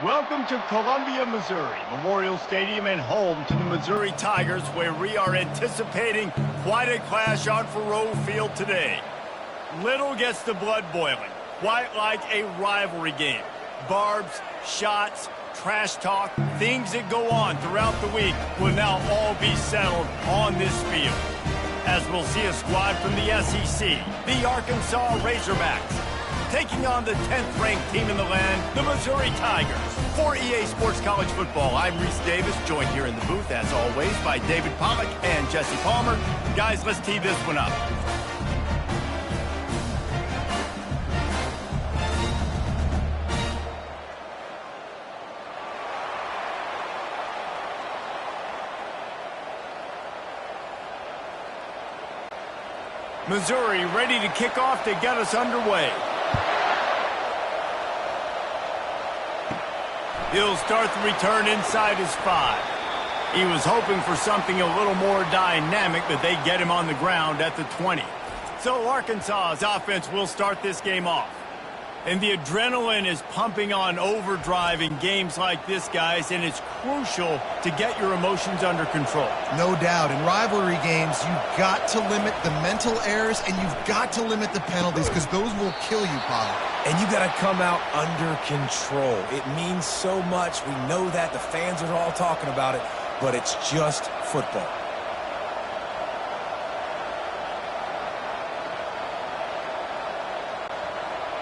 Welcome to Columbia, Missouri, Memorial Stadium and home to the Missouri Tigers, where we are anticipating quite a clash on Faroe Field today. Little gets the blood boiling, quite like a rivalry game. Barbs, shots, trash talk, things that go on throughout the week will now all be settled on this field. As we'll see a squad from the SEC, the Arkansas Razorbacks, taking on the 10th-ranked team in the land, the Missouri Tigers. For EA Sports College Football, I'm Reese Davis, joined here in the booth, as always, by David Pollack and Jesse Palmer. Guys, let's tee this one up. Missouri ready to kick off to get us underway. He'll start the return inside his 5. He was hoping for something a little more dynamic, but they get him on the ground at the 20. So Arkansas's offense will start this game off. And the adrenaline is pumping on overdrive in games like this, guys, and it's crucial to get your emotions under control. No doubt. In rivalry games, you've got to limit the mental errors and you've got to limit the penalties because those will kill you, Paul. And you got to come out under control. It means so much. We know that. The fans are all talking about it, but it's just football.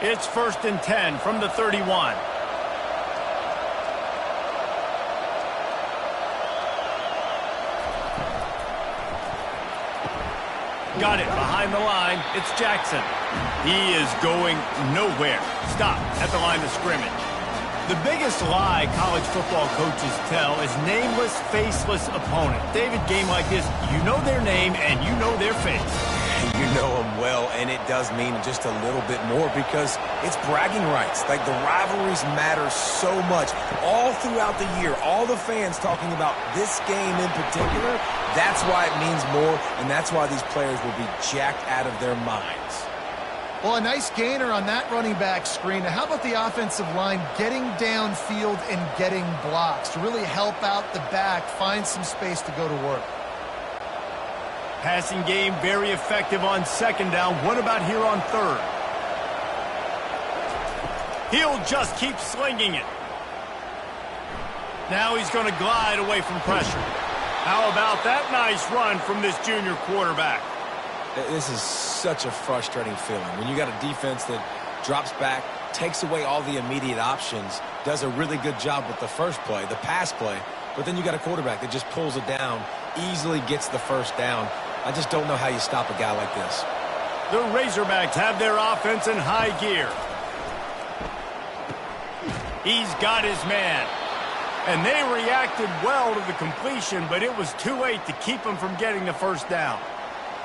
It's 1st and 10 from the 31. Got it behind the line. It's Jackson. He is going nowhere. Stop at the line of scrimmage. The biggest lie college football coaches tell is nameless, faceless opponent. David, game like this, you know their name and you know their face. You know them well, and it does mean just a little bit more because it's bragging rights. Like, the rivalries matter so much all throughout the year. All the fans talking about this game in particular, that's why it means more, and that's why these players will be jacked out of their minds. Well, a nice gainer on that running back screen. Now, how about the offensive line getting downfield and getting blocks to really help out the back, find some space to go to work? Passing game very effective on 2nd down. What about here on 3rd? He'll just keep slinging it. Now he's going to glide away from pressure. How about that nice run from this junior quarterback? This is such a frustrating feeling when you got a defense that drops back, takes away all the immediate options, does a really good job with the first play, the pass play, but then you got a quarterback that just pulls it down, easily gets the 1st down. I just don't know how you stop a guy like this. The Razorbacks have their offense in high gear. He's got his man. And they reacted well to the completion, but it was too late to keep him from getting the 1st down.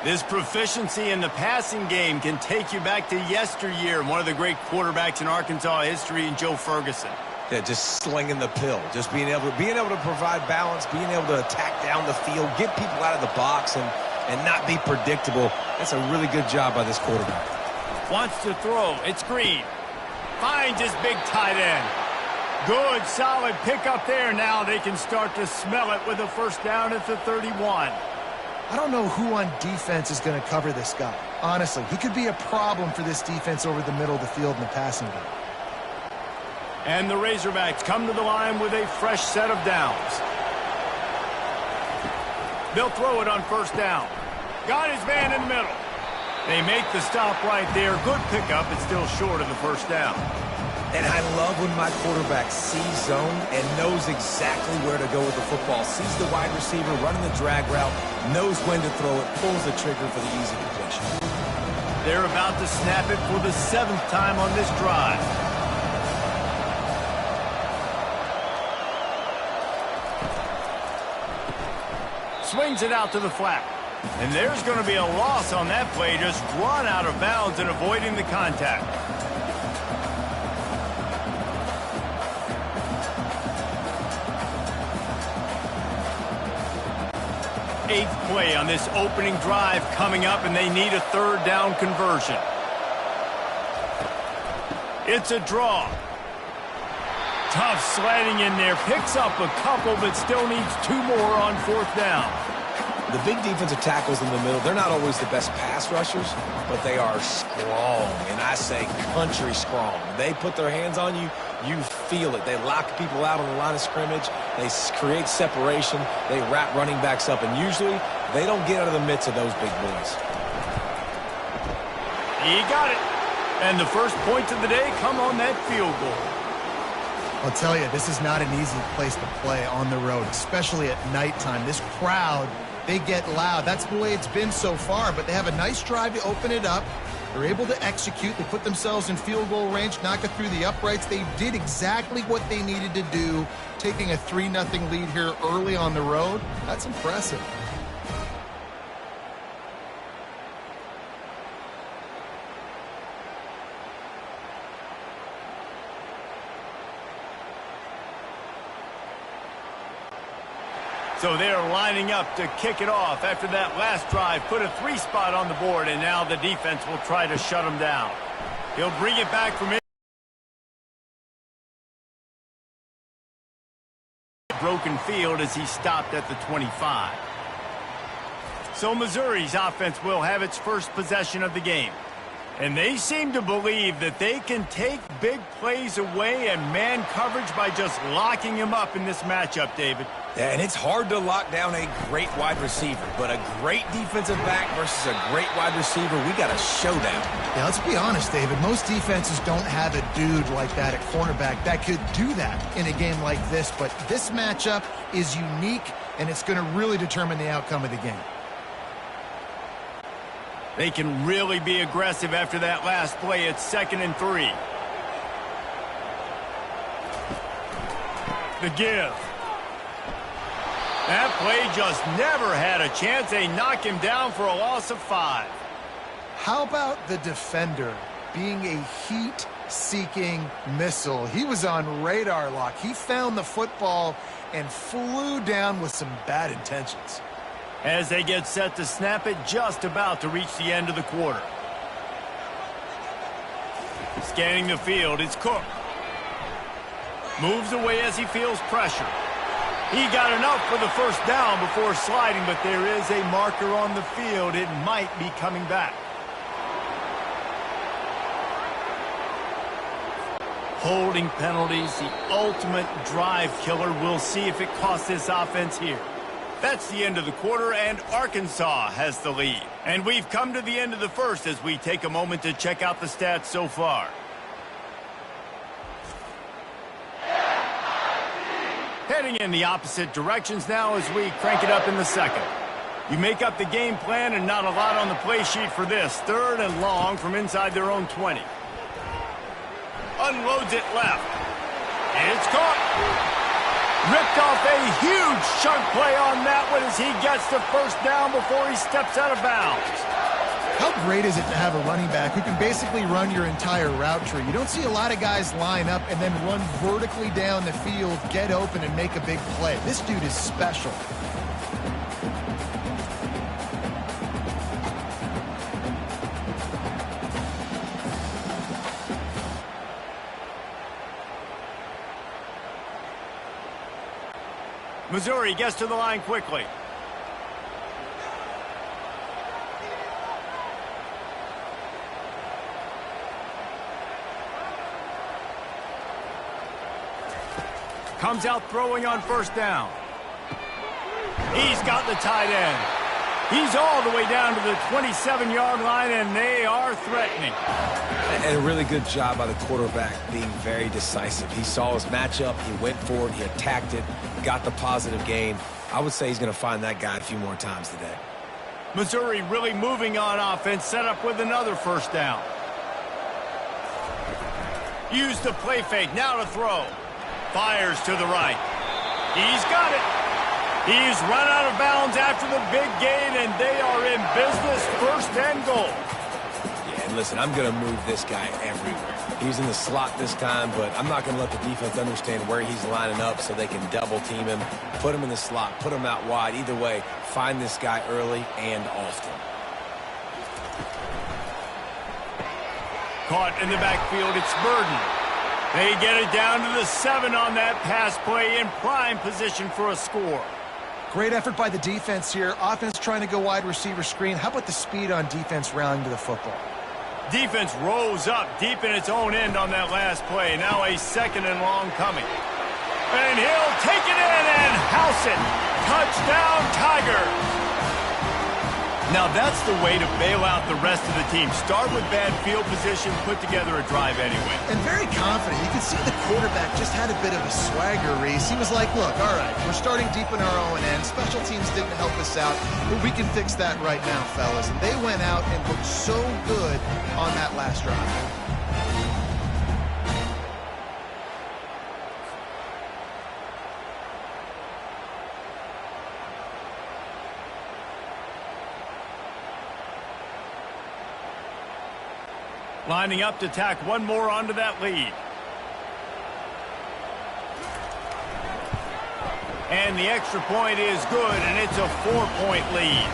This proficiency in the passing game can take you back to yesteryear, one of the great quarterbacks in Arkansas history, in Joe Ferguson. Yeah, just slinging the pill, just being able to provide balance, being able to attack down the field, get people out of the box, and not be predictable. That's a really good job by this quarterback. Wants to throw. It's Green. Finds his big tight end. Good, solid pickup there. Now they can start to smell it with a 1st down at the 31. I don't know who on defense is going to cover this guy. Honestly, he could be a problem for this defense over the middle of the field in the passing game. And the Razorbacks come to the line with a fresh set of downs. They'll throw it on 1st down. Got his man in the middle. They make the stop right there. Good pickup. It's still short of the 1st down. And I love when my quarterback sees zone and knows exactly where to go with the football. Sees the wide receiver running the drag route, knows when to throw it, pulls the trigger for the easy completion. They're about to snap it for the 7th time on this drive. Swings it out to the flat. And there's going to be a loss on that play, just run out of bounds and avoiding the contact. 8th play on this opening drive coming up, and they need a 3rd down conversion. It's a draw. Tough sledding in there. Picks up a couple, but still needs 2 more on 4th down. The big defensive tackles in the middle, they're not always the best pass rushers, but they are strong, and I say country strong. They put their hands on you, you feel it. They lock people out on the line of scrimmage. They create separation. They wrap running backs up, and usually they don't get out of the midst of those big boys. He got it. And the first points of the day come on that field goal. I'll tell you, this is not an easy place to play on the road, especially at nighttime. This crowd, they get loud. That's the way it's been so far, but they have a nice drive to open it up. They're able to execute. They put themselves in field goal range, knock it through the uprights. They did exactly what they needed to do, taking a 3-0 lead here early on the road. That's impressive. So they're lining up to kick it off after that last drive. Put a 3 spot on the board, and now the defense will try to shut them down. He'll bring it back from broken field as he stopped at the 25. So Missouri's offense will have its first possession of the game. And they seem to believe that they can take big plays away and man coverage by just locking him up in this matchup, David. Yeah, and it's hard to lock down a great wide receiver, but a great defensive back versus a great wide receiver, we got a showdown. Yeah, let's be honest, David. Most defenses don't have a dude like that at cornerback that could do that in a game like this, but this matchup is unique, and it's going to really determine the outcome of the game. They can really be aggressive after that last play. It's 2nd and 3. The give. That play just never had a chance. They knock him down for a loss of 5. How about the defender being a heat-seeking missile? He was on radar lock. He found the football and flew down with some bad intentions. As they get set to snap it, just about to reach the end of the quarter. Scanning the field, it's Cook. Moves away as he feels pressure. He got enough for the first down before sliding, but there is a marker on the field. It might be coming back. Holding penalties, the ultimate drive killer. We'll see if it costs this offense here. That's the end of the quarter, and Arkansas has the lead. And we've come to the end of the first as we take a moment to check out the stats so far. Heading in the opposite directions now as we crank it up in the second. You make up the game plan and not a lot on the play sheet for this. 3rd and long from inside their own 20. Unloads it left. It's caught. Ripped off a huge chunk play on that one as he gets the first down before he steps out of bounds. How great is it to have a running back who can basically run your entire route tree? You don't see a lot of guys line up and then run vertically down the field, get open, and make a big play. This dude is special. Missouri gets to the line quickly. Comes out throwing on 1st down. He's got the tight end. He's all the way down to the 27-yard line, and they are threatening. And a really good job by the quarterback being very decisive. He saw his matchup, he went for it, he attacked it, got the positive gain. I would say he's going to find that guy a few more times today. Missouri really moving on offense, set up with another 1st down. Use the play fake, now to throw. Fires to the right. He's got it. He's run out of bounds after the big gain, and they are in business. 1st and goal. Yeah, and listen, I'm going to move this guy everywhere. He's in the slot this time, but I'm not going to let the defense understand where he's lining up so they can double team him, put him in the slot, put him out wide. Either way, find this guy early and often. Caught in the backfield, it's Burden. They get it down to the 7 on that pass play, in prime position for a score. Great effort by the defense here. Offense trying to go wide receiver screen. How about the speed on defense rallying to the football? Defense rose up deep in its own end on that last play. Now a 2nd and long coming. And he'll take it in and house it. Touchdown, Tigers. Now that's the way to bail out the rest of the team. Start with bad field position, put together a drive anyway. And very confident. You can see the quarterback just had a bit of a swagger, Reese. He was like, look, all right, we're starting deep in our own end. Special teams didn't help us out, but we can fix that right now, fellas. And they went out and looked so good on that last drive. Lining up to tack one more onto that lead. And the extra point is good, and it's a 4-point lead.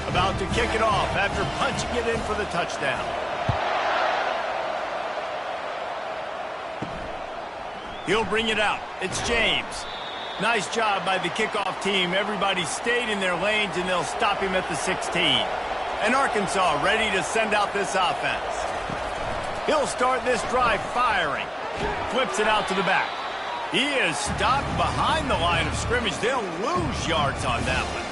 About to kick it off after punching it in for the touchdown. He'll bring it out. It's James. Nice job by the kickoff team. Everybody stayed in their lanes, and they'll stop him at the 16. And Arkansas ready to send out this offense. He'll start this drive firing. Flips it out to the back. He is stopped behind the line of scrimmage. They'll lose yards on that one.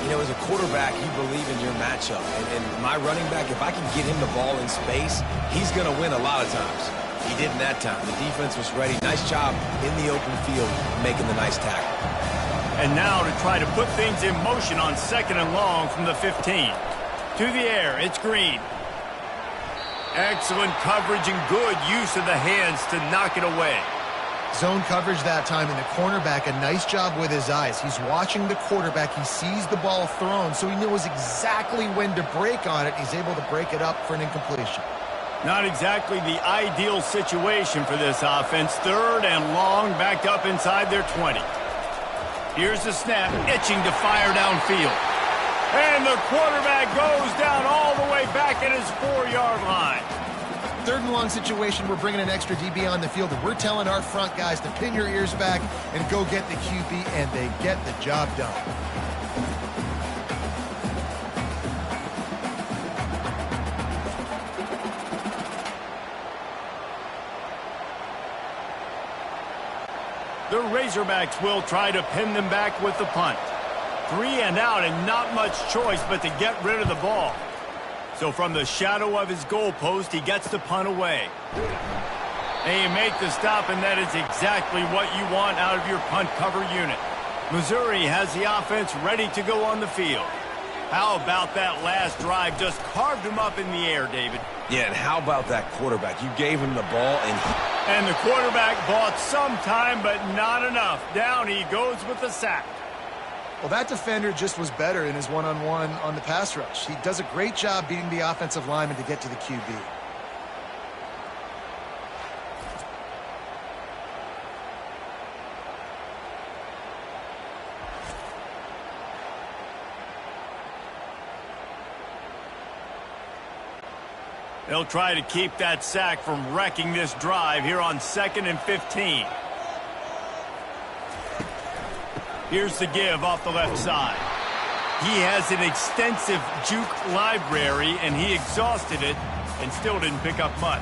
You know, as a quarterback, you believe in your matchup. And my running back, if I can get him the ball in space, he's going to win a lot of times. He didn't that time. The defense was ready. Nice job in the open field making the nice tackle. And now to try to put things in motion on 2nd and long from the 15. To the air, it's Green. Excellent coverage and good use of the hands to knock it away. Zone coverage that time, and the cornerback, a nice job with his eyes. He's watching the quarterback. He sees the ball thrown, so he knows exactly when to break on it. He's able to break it up for an incompletion. Not exactly the ideal situation for this offense. 3rd and long, backed up inside their 20. Here's the snap, itching to fire downfield. And the quarterback goes down all the way back at his 4-yard line. 3rd and long situation, we're bringing an extra DB on the field, and we're telling our front guys to pin your ears back and go get the QB, and they get the job done. The Razorbacks will try to pin them back with the punt. 3 and out, and not much choice but to get rid of the ball. So from the shadow of his goalpost, he gets the punt away. And you make the stop, and that is exactly what you want out of your punt cover unit. Missouri has the offense ready to go on the field. How about that last drive? Just carved him up in the air, David. Yeah, and how about that quarterback? You gave him the ball, and the quarterback bought some time, but not enough. Down he goes with the sack. Well, that defender just was better in his one-on-one on the pass rush. He does a great job beating the offensive lineman to get to the QB. They'll try to keep that sack from wrecking this drive here on 2nd and 15. Here's the give off the left side. He has an extensive juke library, and he exhausted it and still didn't pick up much.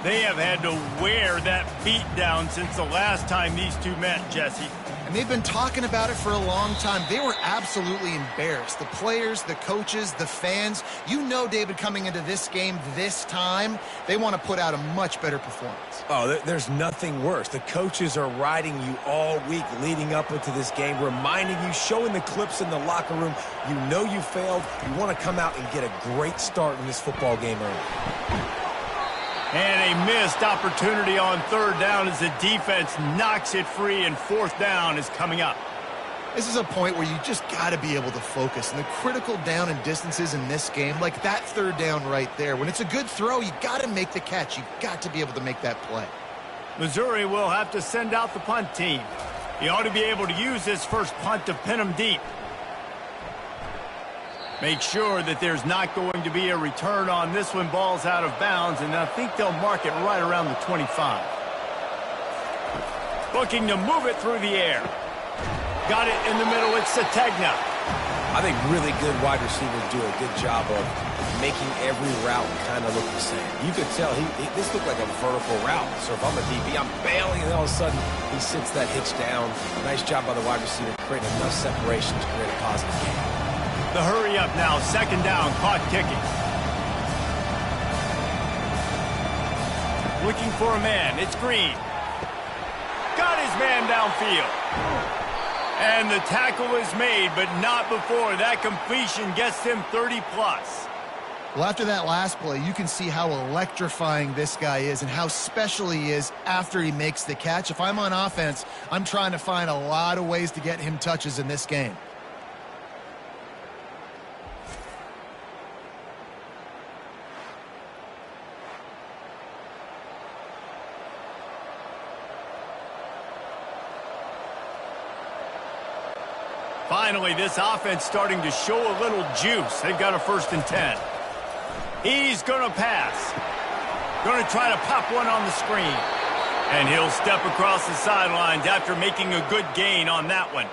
They have had to wear that beat down since the last time these two met, Jesse. And they've been talking about it for a long time. They were absolutely embarrassed. The players, the coaches, the fans. You know, David, coming into this game this time, they want to put out a much better performance. Oh, there's nothing worse. The coaches are riding you all week leading up into this game, reminding you, showing the clips in the locker room. You know you failed. You want to come out and get a great start in this football game early. And a missed opportunity on 3rd down as the defense knocks it free, and 4th down is coming up. This is a point where you just got to be able to focus. And the critical down and distances in this game, like that 3rd down right there, when it's a good throw, you got to make the catch. You got to be able to make that play. Missouri will have to send out the punt team. He ought to be able to use this first punt to pin him deep. Make sure that there's not going to be a return on this when ball's out of bounds, and I think they'll mark it right around the 25. Looking to move it through the air. Got it in the middle. It's Sategna. I think really good wide receivers do a good job of making every route kind of look the same. You could tell this looked like a vertical route. So if I'm a DB, I'm bailing, and all of a sudden he sits that hitch down. Nice job by the wide receiver, creating enough separation to create a positive game. The hurry up now, second down, caught kicking. Looking for a man, it's Green. Got his man downfield. And the tackle is made, but not before that completion gets him 30+. Well, after that last play, you can see how electrifying this guy is and how special he is after he makes the catch. If I'm on offense, I'm trying to find a lot of ways to get him touches in this game. Finally, this offense starting to show a little juice. They've got a 1st and 10. He's going to pass. Going to try to pop one on the screen. And he'll step across the sidelines after making a good gain on that one.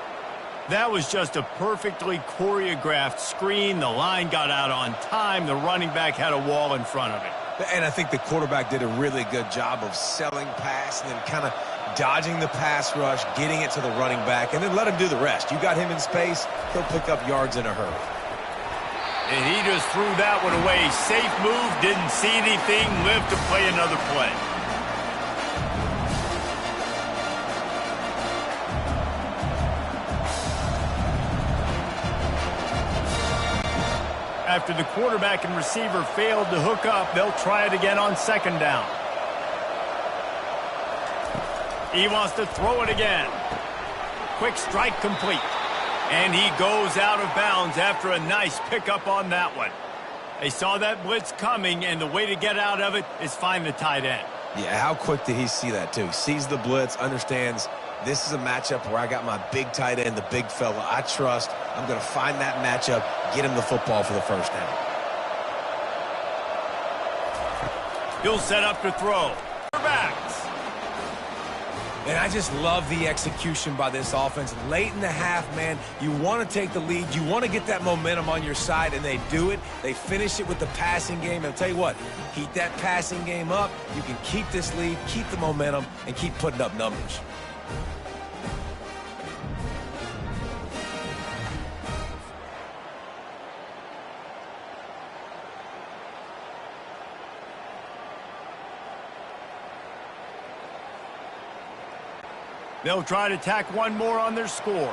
That was just a perfectly choreographed screen. The line got out on time. The running back had a wall in front of it. And I think the quarterback did a really good job of selling pass and then kind of dodging the pass rush, getting it to the running back, and then let him do the rest. You got him in space, he'll pick up yards in a hurry. And he just threw that one away. Safe move, didn't see anything, lived to play another play. After the quarterback and receiver failed to hook up, they'll try it again on 2nd down. He wants to throw it again. Quick strike complete. And he goes out of bounds after a nice pickup on that one. They saw that blitz coming, and the way to get out of it is find the tight end. Yeah, how quick did he see that, too? Sees the blitz, understands this is a matchup where I got my big tight end, the big fella I trust. I'm going to find that matchup, get him the football for the 1st down. He'll set up to throw. Razorbacks. And I just love the execution by this offense. Late in the half, man, you want to take the lead. You want to get that momentum on your side, and they do it. They finish it with the passing game. And I'll tell you what, keep that passing game up. You can keep this lead, keep the momentum, and keep putting up numbers. They'll try to tack one more on their score.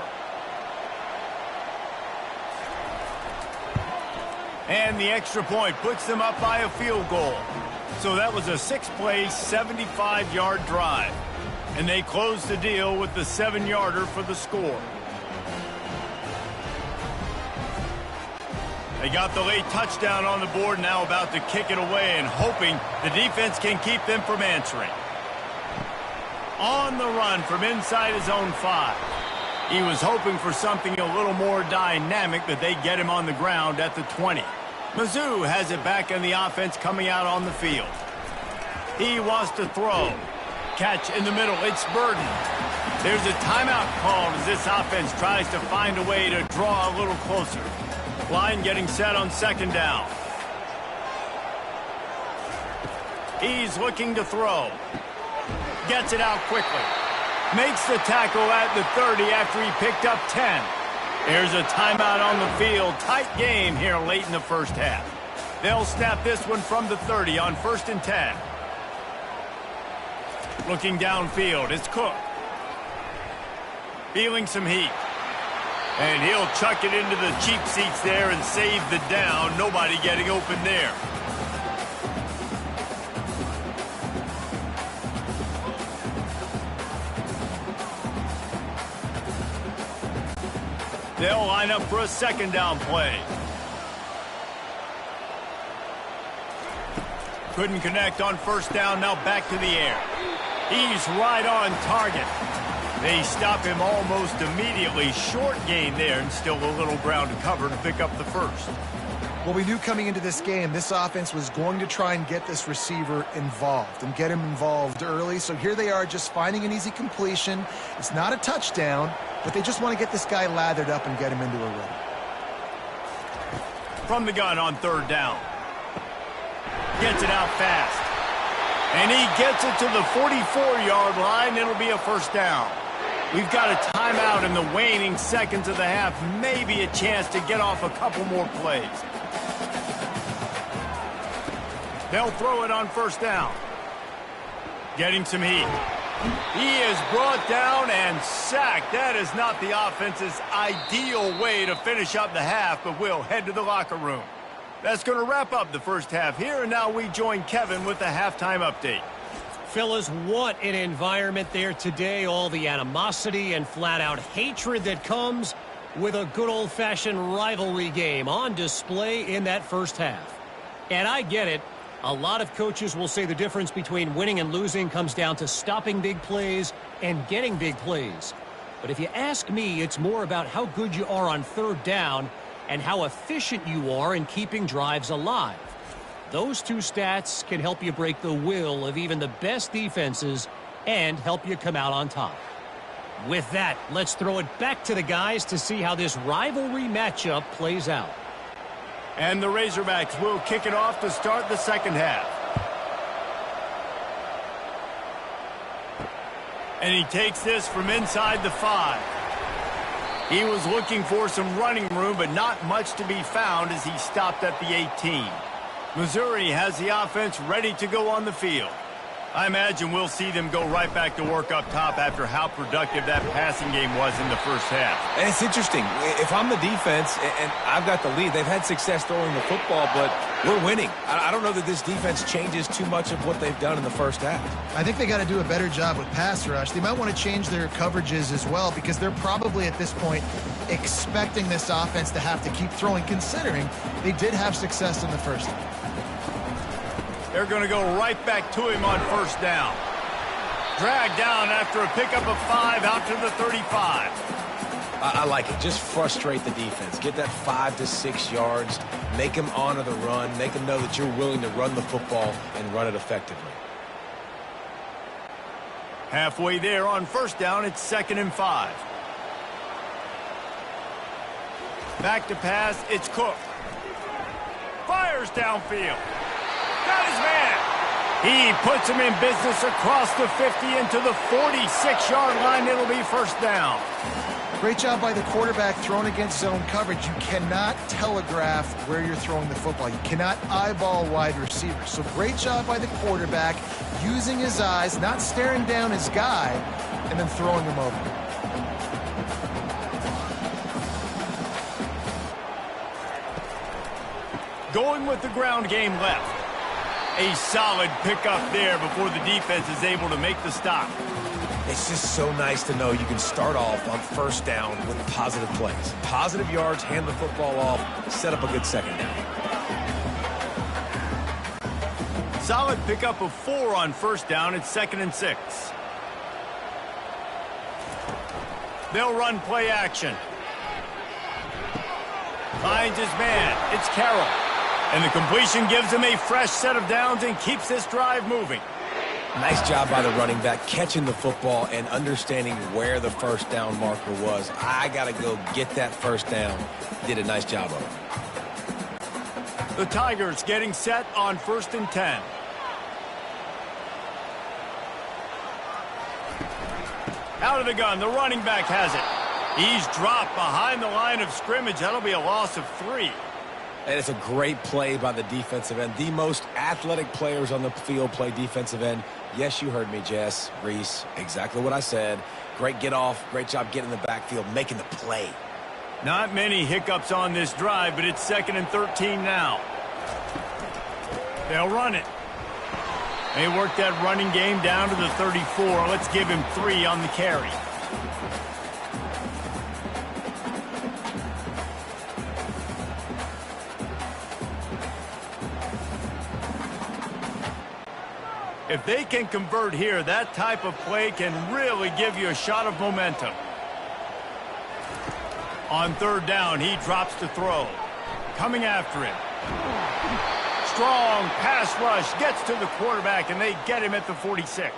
And the extra point puts them up by a field goal. So that was a 6-play, 75-yard drive. And they close the deal with the 7-yarder for the score. They got the late touchdown on the board, now about to kick it away and hoping the defense can keep them from answering. On the run from inside his own 5. He was hoping for something a little more dynamic, but they get him on the ground at the 20. Mizzou has it back in the offense coming out on the field. He wants to throw. Catch in the middle. It's Burden. There's a timeout called as this offense tries to find a way to draw a little closer. Line getting set on 2nd down. He's looking to throw. Gets it out quickly. Makes the tackle at the 30 after he picked up 10. There's a timeout on the field. Tight game here late in the 1st half. They'll snap this one from the 30 on 1st and 10. Looking downfield, it's Cook. Feeling some heat. And he'll chuck it into the cheap seats there and save the down. Nobody getting open there. They'll line up for a 2nd down play. Couldn't connect on 1st down, now back to the air. He's right on target. They stop him almost immediately. Short gain there, and still a little ground to cover to pick up the first. Well, we knew coming into this game, this offense was going to try and get this receiver involved and get him involved early. So here they are just finding an easy completion. It's not a touchdown, but they just want to get this guy lathered up and get him into a rhythm. From the gun on third down. Gets it out fast. And he gets it to the 44-yard line. It'll be a first down. We've got a timeout in the waning seconds of the half. Maybe a chance to get off a couple more plays. They'll throw it on first down. Getting some heat. He is brought down and sacked. That is not the offense's ideal way to finish up the half, but we'll head to the locker room. That's going to wrap up the first half here, and now we join Kevin with the halftime update. Fellas, what an environment there today. All the animosity and flat-out hatred that comes with a good old-fashioned rivalry game on display in that first half. And I get it. A lot of coaches will say the difference between winning and losing comes down to stopping big plays and getting big plays. But if you ask me, it's more about how good you are on third down and how efficient you are in keeping drives alive. Those two stats can help you break the will of even the best defenses and help you come out on top. With that, let's throw it back to the guys to see how this rivalry matchup plays out. And the Razorbacks will kick it off to start the second half. And he takes this from inside the 5. He was looking for some running room, but not much to be found as he stopped at the 18. Missouri has the offense ready to go on the field. I imagine we'll see them go right back to work up top after how productive that passing game was in the first half. And it's interesting. If I'm the defense and I've got the lead, they've had success throwing the football, but we're winning. I don't know that this defense changes too much of what they've done in the first half. I think they got to do a better job with pass rush. They might want to change their coverages as well because they're probably at this point expecting this offense to have to keep throwing, considering they did have success in the first half. They're going to go right back to him on first down. Dragged down after a pickup of 5 out to the 35. I like it. Just frustrate the defense. Get that 5 to 6 yards. Make them honor the run. Make them know that you're willing to run the football and run it effectively. Halfway there on first down, it's 2nd and 5. Back to pass, it's Cook. Fires downfield. Got his man. He puts him in business across the 50 into the 46-yard line. It'll be first down. Great job by the quarterback throwing against zone coverage. You cannot telegraph where you're throwing the football. You cannot eyeball wide receivers. So great job by the quarterback using his eyes, not staring down his guy, and then throwing him over. Going with the ground game left. A solid pickup there before the defense is able to make the stop. It's just so nice to know you can start off on first down with positive plays. Positive yards, hand the football off, set up a good second down. Solid pickup of 4 on first down. It's 2nd and 6. They'll run play action. Finds his man. It's Carroll. And the completion gives him a fresh set of downs and keeps this drive moving. Nice job by the running back, catching the football and understanding where the first down marker was. I got to go get that first down. Did a nice job of it. The Tigers getting set on 1st and 10. Out of the gun, the running back has it. He's dropped behind the line of scrimmage. That'll be a loss of 3. And it's a great play by the defensive end. The most athletic players on the field play defensive end. Yes, you heard me, Jess, Reese. Exactly what I said. Great get off. Great job getting in the backfield, making the play. Not many hiccups on this drive, but it's 2nd and 13 now. They'll run it. They work that running game down to the 34. Let's give him 3 on the carry. If they can convert here, that type of play can really give you a shot of momentum. On third down, he drops to throw. Coming after him. Strong pass rush gets to the quarterback, and they get him at the 46.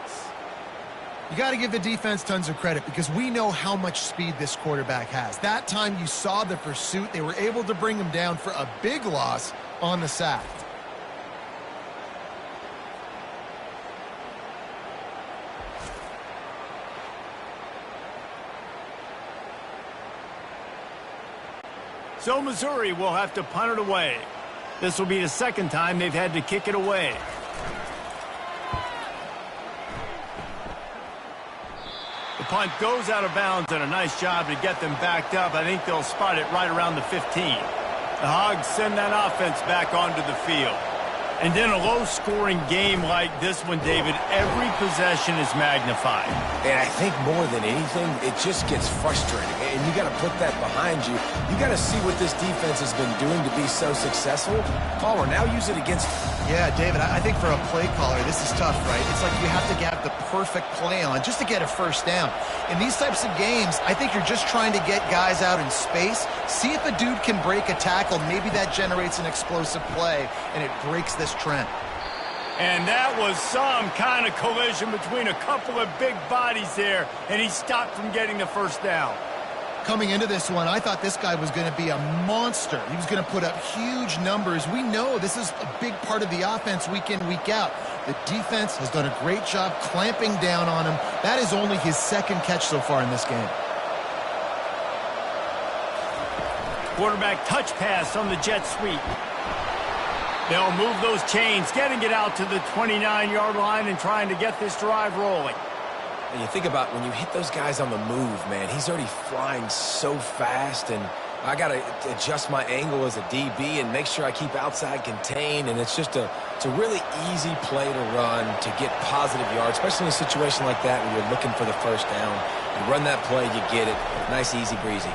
You got to give the defense tons of credit because we know how much speed this quarterback has. That time you saw the pursuit. They were able to bring him down for a big loss on the sack. So Missouri will have to punt it away. This will be the second time they've had to kick it away. The punt goes out of bounds, and a nice job to get them backed up. I think they'll spot it right around the 15. The Hogs send that offense back onto the field. And in a low-scoring game like this one, David, every possession is magnified. And I think more than anything, it just gets frustrating. And you got to put that behind you. You got to see what this defense has been doing to be so successful. Palmer, now use it against... Yeah, David, I think for a play caller, this is tough, right? It's like you have to get the perfect play on just to get a first down. In these types of games, I think you're just trying to get guys out in space, see if a dude can break a tackle. Maybe that generates an explosive play, and it breaks this trend. And that was some kind of collision between a couple of big bodies there, and he stopped from getting the first down. Coming into this one, I thought this guy was going to be a monster. He was going to put up huge numbers. We know this is a big part of the offense week in, week out. The defense has done a great job clamping down on him. That is only his second catch so far in this game. Quarterback touch pass on the jet sweep. They'll move those chains, getting it out to the 29-yard line and trying to get this drive rolling. And you think about when you hit those guys on the move, man, he's already flying so fast, and I got to adjust my angle as a DB and make sure I keep outside contained, and it's a really easy play to run to get positive yards, especially in a situation like that when you're looking for the first down. You run that play, you get it. Nice, easy breezy.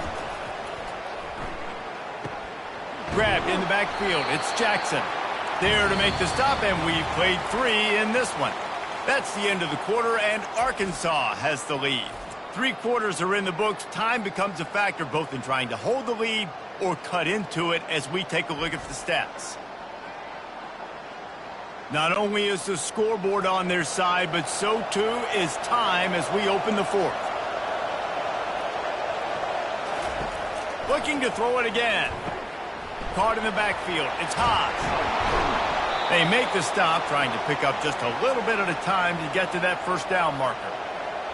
Grabbed in the backfield. It's Jackson. There to make the stop, and we've played 3 in this one. That's the end of the quarter, and Arkansas has the lead. 3 quarters are in the books. Time becomes a factor both in trying to hold the lead or cut into it as we take a look at the stats. Not only is the scoreboard on their side, but so too is time as we open the 4th. Looking to throw it again. Caught in the backfield. It's Haas. They make the stop, trying to pick up just a little bit at a time to get to that first down marker.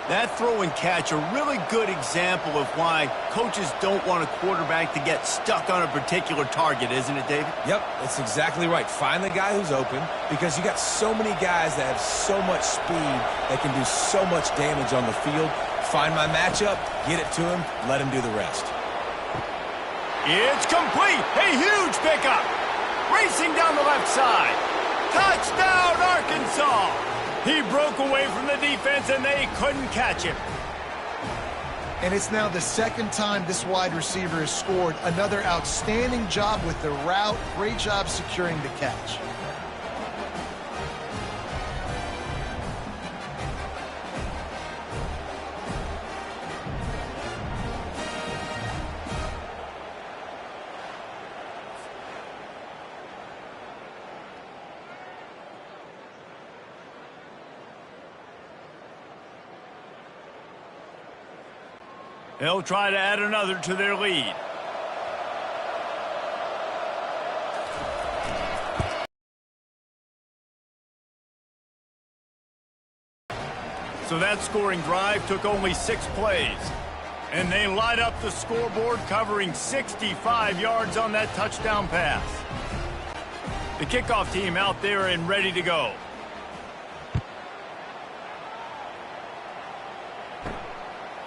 That throw and catch, a really good example of why coaches don't want a quarterback to get stuck on a particular target, isn't it, David? Yep, that's exactly right. Find the guy who's open, because you got so many guys that have so much speed that can do so much damage on the field. Find my matchup, get it to him, let him do the rest. It's complete. A huge pickup. Racing down the left side. Touchdown, Arkansas. He broke away from the defense, and they couldn't catch him. And it's now the second time this wide receiver has scored. Another outstanding job with the route. Great job securing the catch. They'll try to add another to their lead. So that scoring drive took only 6 plays. And they light up the scoreboard, covering 65 yards on that touchdown pass. The kickoff team out there and ready to go.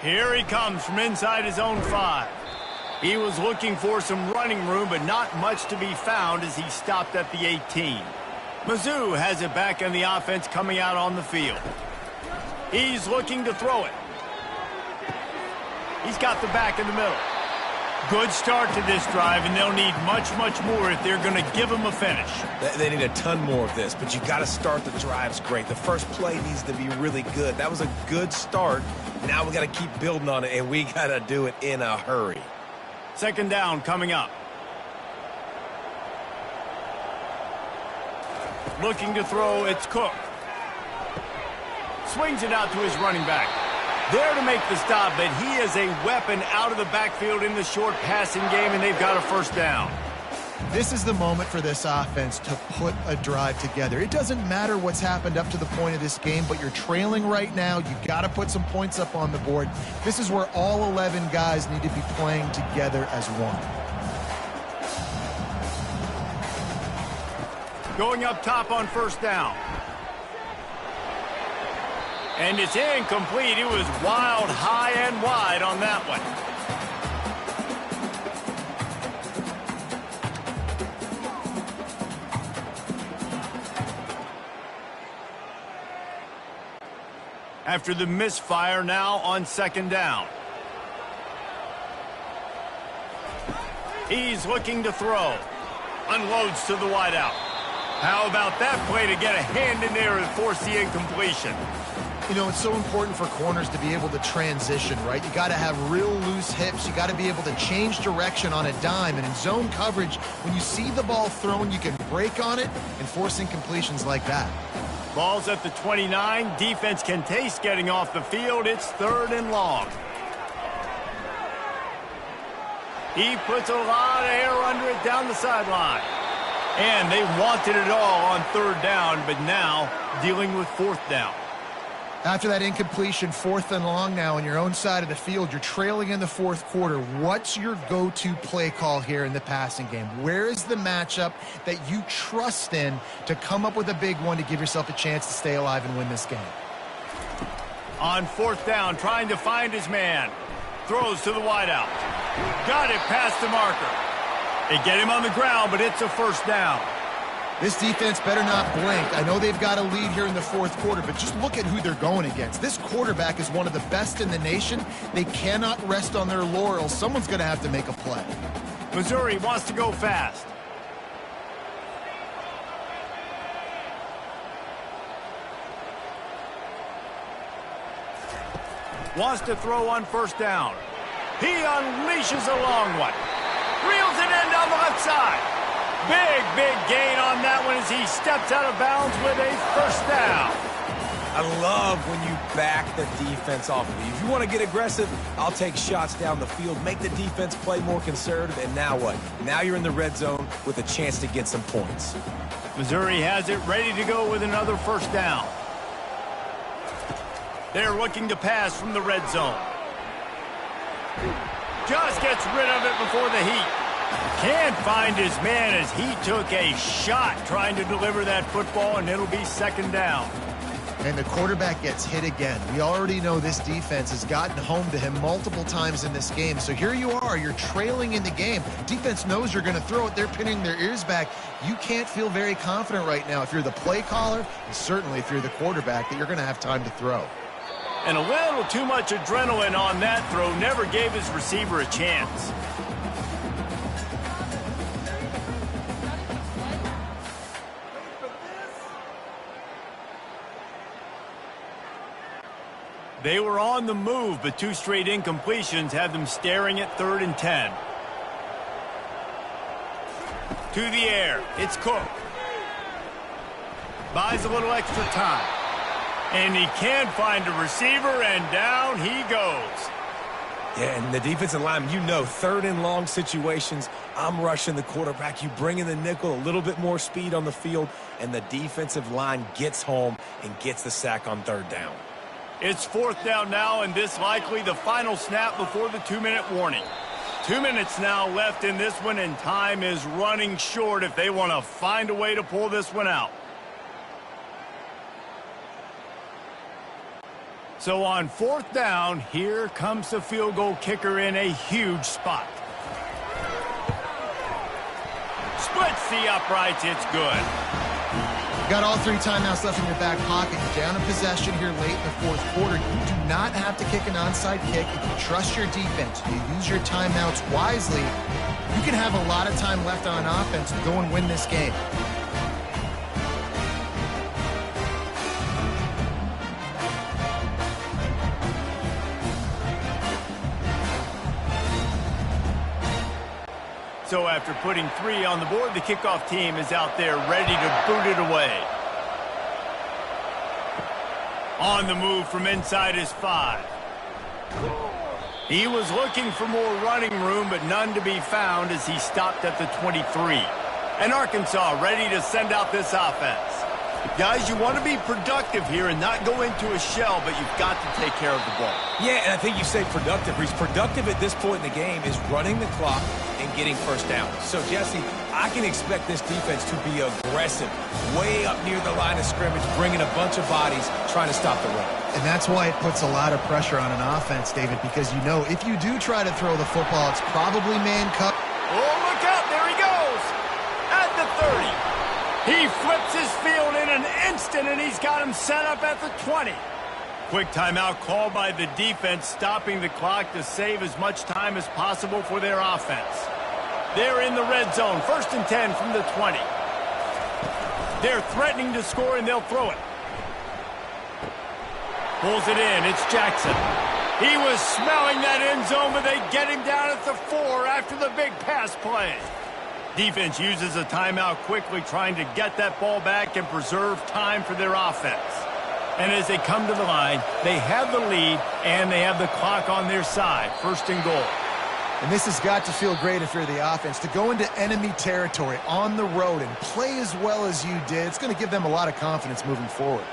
Here he comes from inside his own 5. He was looking for some running room, but not much to be found as he stopped at the 18. Mizzou has it back in the offense coming out on the field. He's looking to throw it. He's got the back in the middle. Good start to this drive, and they'll need much, much more if they're going to give them a finish. They need a ton more of this, but you got to start the drives great. The first play needs to be really good. That was a good start. Now we got to keep building on it, and we got to do it in a hurry. Second down coming up. Looking to throw, it's Cook. Swings it out to his running back. There to make the stop, but he is a weapon out of the backfield in the short passing game, and they've got a first down. This is the moment for this offense to put a drive together. It doesn't matter what's happened up to the point of this game, but you're trailing right now. You've got to put some points up on the board. This is where all 11 guys need to be playing together as one. Going up top on first down. And it's incomplete. It was wild, high and wide on that one. After the misfire, now on second down. He's looking to throw. Unloads to the wideout. How about that play to get a hand in there and force the incompletion? You know, it's so important for corners to be able to transition, right? You got to have real loose hips. You got to be able to change direction on a dime. And in zone coverage, when you see the ball thrown, you can break on it and force incompletions like that. Ball's at the 29. Defense can taste getting off the field. It's third and long. He puts a lot of air under it down the sideline. And they wanted it all on third down, but now dealing with fourth down. After that incompletion, fourth and long now on your own side of the field, you're trailing in the fourth quarter. What's your go-to play call here in the passing game? Where is the matchup that you trust in to come up with a big one to give yourself a chance to stay alive and win this game? On fourth down, trying to find his man. Throws to the wideout. Got it past the marker. They get him on the ground, but it's a first down. This defense better not blink. I know they've got a lead here in the fourth quarter, but just look at who they're going against. This quarterback is one of the best in the nation. They cannot rest on their laurels. Someone's going to have to make a play. Missouri wants to go fast. Wants to throw on first down. He unleashes a long one. Reels it in down the left side. Big gain on that one as he steps out of bounds with a first down. I love when you back the defense off of you. If you want to get aggressive, I'll take shots down the field, make the defense play more conservative, and now what? Now you're in the red zone with a chance to get some points. Missouri has it ready to go with another first down. They're looking to pass from the red zone. Just gets rid of it before the heat. Can't find his man as he took a shot trying to deliver that football, and it'll be second down. And the quarterback gets hit again. We already know this defense has gotten home to him multiple times in this game. So here you are, you're trailing in the game. Defense knows you're going to throw it. They're pinning their ears back. You can't feel very confident right now if you're the play caller, and certainly if you're the quarterback, that you're going to have time to throw. And a little too much adrenaline on that throw never gave his receiver a chance. They were on the move, but two straight incompletions had them staring at 3rd and 10. To the air, it's Cook. Buys a little extra time. And he can't find a receiver, and down he goes. Yeah, and the defensive lineman, you know, 3rd and long situations, I'm rushing the quarterback. You bring in the nickel, a little bit more speed on the field, and the defensive line gets home and gets the sack on 3rd down. It's 4th down now, and this likely the final snap before the 2-minute warning. 2 minutes now left in this one, and time is running short if they want to find a way to pull this one out. So on 4th down, here comes the field goal kicker in a huge spot. Splits the uprights, it's good. Got all 3 timeouts left in your back pocket. You're down in possession here late in the 4th quarter. You do not have to kick an onside kick. If you trust your defense, you use your timeouts wisely, you can have a lot of time left on offense to go and win this game. So after putting 3 on the board, the kickoff team is out there ready to boot it away. On the move from inside his 5. He was looking for more running room, but none to be found as he stopped at the 23. And Arkansas ready to send out this offense. Guys, you want to be productive here and not go into a shell, but you've got to take care of the ball. Yeah, and I think you say productive. He's productive at this point in the game is running the clock and getting first down. So, Jesse, I can expect this defense to be aggressive, way up near the line of scrimmage, bringing a bunch of bodies, trying to stop the run. And that's why it puts a lot of pressure on an offense, David, because you know if you do try to throw the football, it's probably man cut. Oh, look out. There he goes. At the 30. He flips his field in an instant, and he's got him set up at the 20. Quick timeout called by the defense, stopping the clock to save as much time as possible for their offense. They're in the red zone, 1st and 10 from the 20. They're threatening to score, and they'll throw it. Pulls it in. It's Jackson. He was smelling that end zone, but they get him down at the 4 after the big pass play. Defense uses a timeout quickly, trying to get that ball back and preserve time for their offense. And as they come to the line, they have the lead, and they have the clock on their side. 1st and goal. And this has got to feel great if you're the offense. To go into enemy territory on the road and play as well as you did, it's going to give them a lot of confidence moving forward.